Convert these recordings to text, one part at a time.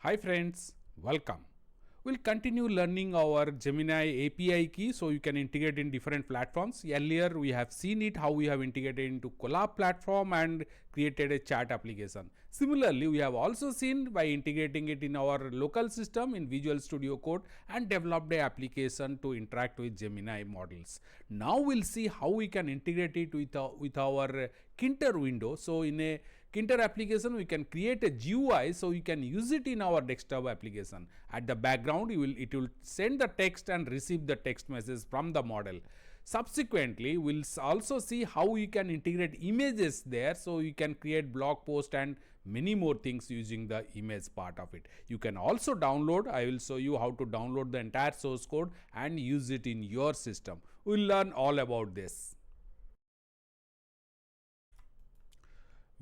Hi friends, welcome. We'll continue learning our Gemini API key so you can integrate in different platforms. Earlier we have seen it how we have integrated into Collab platform and created a chat application. Similarly, we have also seen by integrating it in our local system in Visual Studio Code and developed a application to interact with Gemini models. Now we'll see how we can integrate it with our Tkinter window. So in a Tkinter application, we can create a GUI so you can use it in our desktop application. At the background, it will send the text and receive the text message from the model. Subsequently, we'll also see how we can integrate images there so you can create blog post and many more things using the image part of it. You can also download. I will show you how to download the entire source code and use it in your system. We'll learn all about this.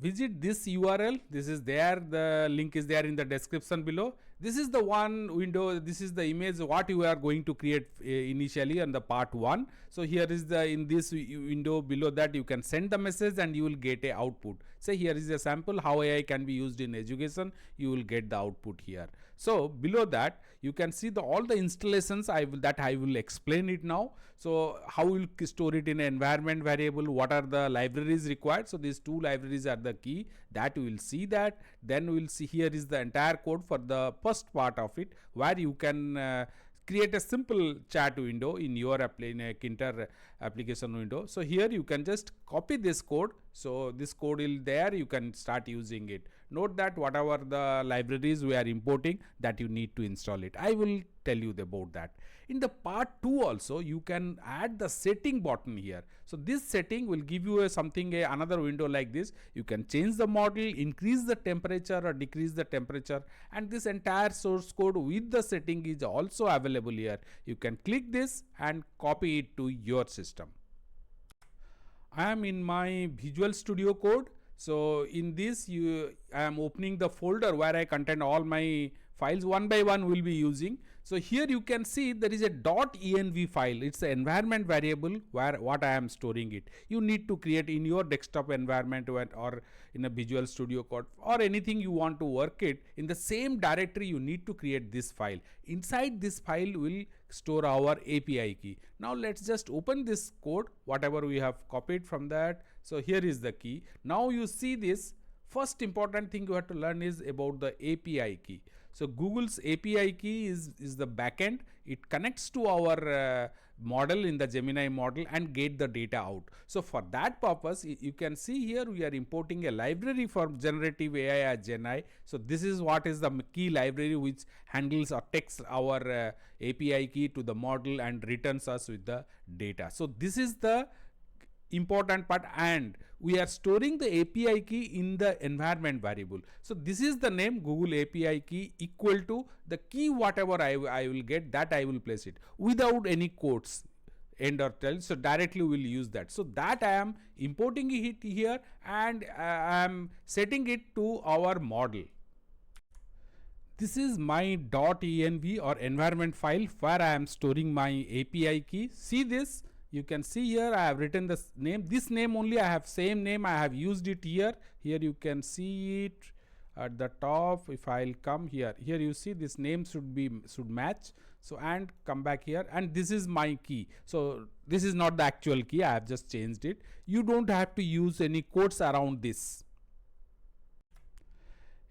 Visit this URL. This is there. The link is there in the description below. This is the one window. This is the image what you are going to create initially on the part 1. So here is the in this window below that you can send the message and you will get a output. Say here is a sample how AI can be used in education. You will get the output here. So below that you can see all the installations I will explain it now. So how we will store it in an environment variable, what are the libraries required. So these two libraries are the key that we will see that. Then we will see here is the entire code for the first part of it where you can create a simple chat window in your Tkinter application window. So here you can just copy this code. So this code is there, you can start using it. Note that whatever the libraries we are importing that you need to install it. I will tell you about that. In the part 2 also you can add the setting button here. So this setting will give you another window like this. You can change the model, increase the temperature or decrease the temperature, and this entire source code with the setting is also available here. You can click this and copy it to your system. I am in my Visual Studio Code. So in this I am opening the folder where I contain all my files one by one will be using. So here you can see there is a .env file. It's an environment variable where what I am storing it. You need to create in your desktop environment or in a Visual Studio Code or anything you want to work it. In the same directory you need to create this file. Inside this file will store our API key. Now let's just open this code, whatever we have copied from that. So here is the key. Now you see this. First important thing you have to learn is about the API key. So Google's API key is the backend. It connects to our model in the Gemini model and get the data out. So for that purpose, you can see here we are importing a library for generative AI as Gemini. So this is what is the key library which handles or takes our API key to the model and returns us with the data. So this is the important part, and we are storing the API key in the environment variable. So this is the name Google API key equal to the key whatever I will get, that I will place it without any quotes end or tail. So directly we will use that. So that I am importing it here and I am setting it to our model. This is my .env or environment file where I am storing my API key. See this. You can see here I have written this name. This name only I have same name. I have used it here. Here you can see it at the top. If I'll come here, you see this name should match. So and come back here, and this is my key. So this is not the actual key. I have just changed it. You don't have to use any quotes around this.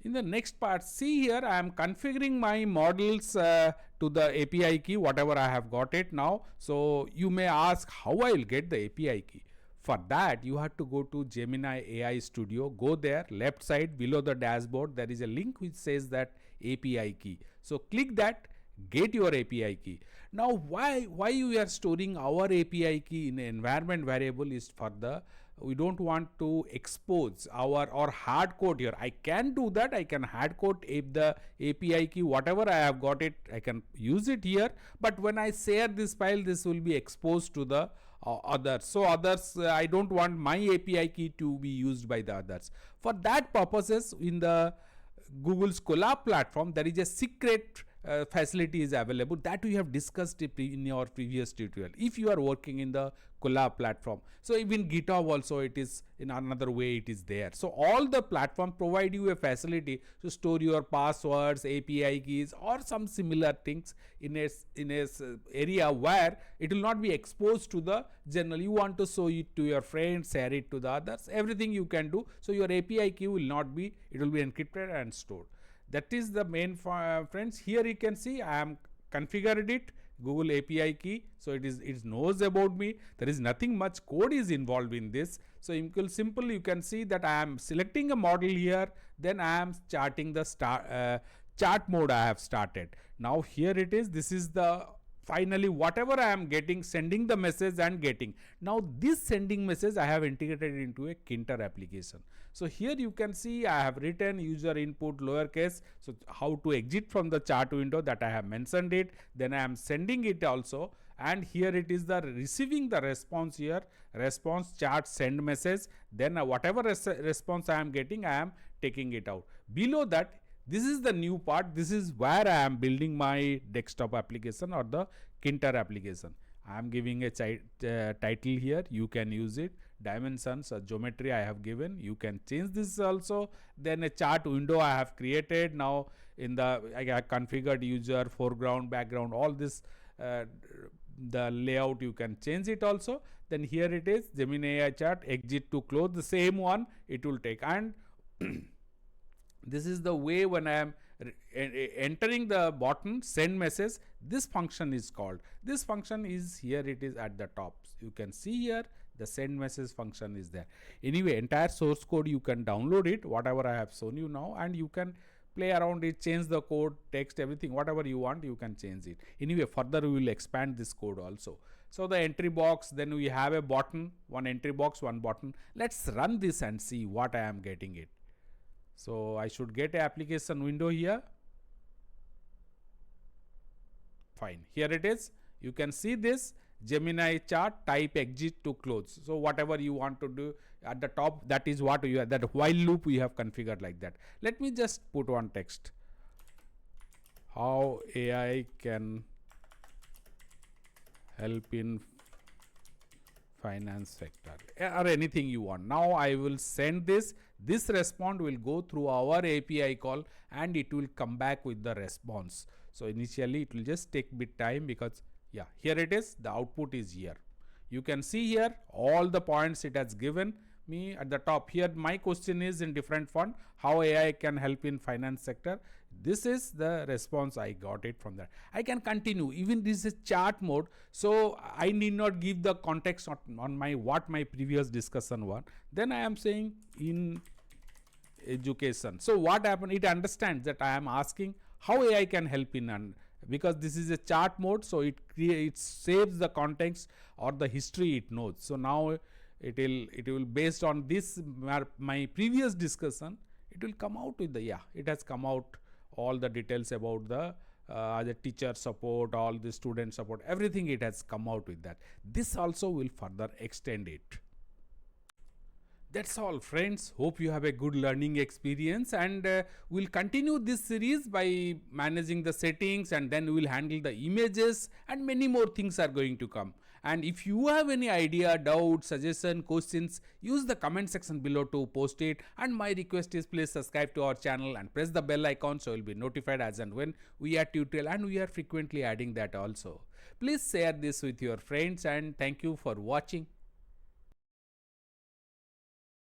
In the next part, see here I am configuring my models to the API key, whatever I have got it now. So you may ask how I will get the API key. For that you have to go to Gemini AI Studio, go there, left side below the dashboard there is a link which says that API key. So click that, get your API key. Now why we are storing our API key in an environment variable is for the we don't want to expose our or hard code here. I can do that. I can hard code if the API key whatever I have got it, I can use it here. But when I share this file, this will be exposed to the others. So others, I don't want my API key to be used by the others. For that purposes, in the Google's Collab platform, there is a secret facility is available, that we have discussed it in your previous tutorial. If you are working in the Collab platform, so even GitHub also, it is in another way it is there. So all the platform provide you a facility to store your passwords, API keys, or some similar things in a area where it will not be exposed to the general. You want to show it to your friends, share it to the others, everything you can do. So your API key will not be, it will be encrypted and stored. That is the main friends. Here you can see I am configured it, Google API key, so it knows about me. There is nothing much code is involved in this. So simple you can see that I am selecting a model here, then I am charting the chart mode I have started. Now here it is, this is the finally whatever I am getting, sending the message and getting. Now this sending message I have integrated into a Tkinter application. So here you can see I have written user input lowercase. So how to exit from the chart window, that I have mentioned it. Then I am sending it also. And here it is the receiving the response here, response chart send message. Then whatever response I am getting, I am taking it out. Below that, this is the new part. This is where I am building my desktop application or the Tkinter application. I am giving a title here. You can use it. Dimensions, geometry I have given. You can change this also. Then a chart window I have created. Now in the I configured user, foreground, background, all this the layout you can change it also. Then here it is Gemini AI chart, exit to close, the same one it will take. And this is the way when I am entering the button send message, this function is called. This function is here, it is at the top. You can see here the send message function is there. Anyway, entire source code you can download it, whatever I have shown you now, and you can play around it, change the code, text, everything, whatever you want, you can change it. Anyway, further we will expand this code also. So the entry box, then we have a button, one entry box, one button. Let's run this and see what I am getting it. So I should get an application window here. Fine, here it is. You can see this Gemini chart, type exit to close. So whatever you want to do at the top, that is what you have, that while loop we have configured like that. Let me just put one text. How AI can help in finance sector, or anything you want. Now I will send this. This response will go through our API call and it will come back with the response. So initially it will just take bit time because yeah, here it is, the output is here. You can see here all the points it has given me at the top. Here my question is in different font, how AI can help in finance sector. This is the response I got it from there. I can continue, even this is chart mode, so I need not give the context on my what my previous discussion was. Then I am saying in education. So what happened, it understands that I am asking how AI can help in, because this is a chart mode, so it saves the context or the history it knows. So now it will based on this my previous discussion, it will come out with the, yeah, it has come out all the details about the teacher support, all the student support, everything it has come out with that. This also will further extend it. That's all friends, hope you have a good learning experience, and we'll continue this series by managing the settings, and then we will handle the images, and many more things are going to come. And if you have any idea, doubt, suggestion, questions, use the comment section below to post it. And my request is please subscribe to our channel and press the bell icon so you'll be notified as and when we add tutorial, and we are frequently adding that also. Please share this with your friends, and thank you for watching.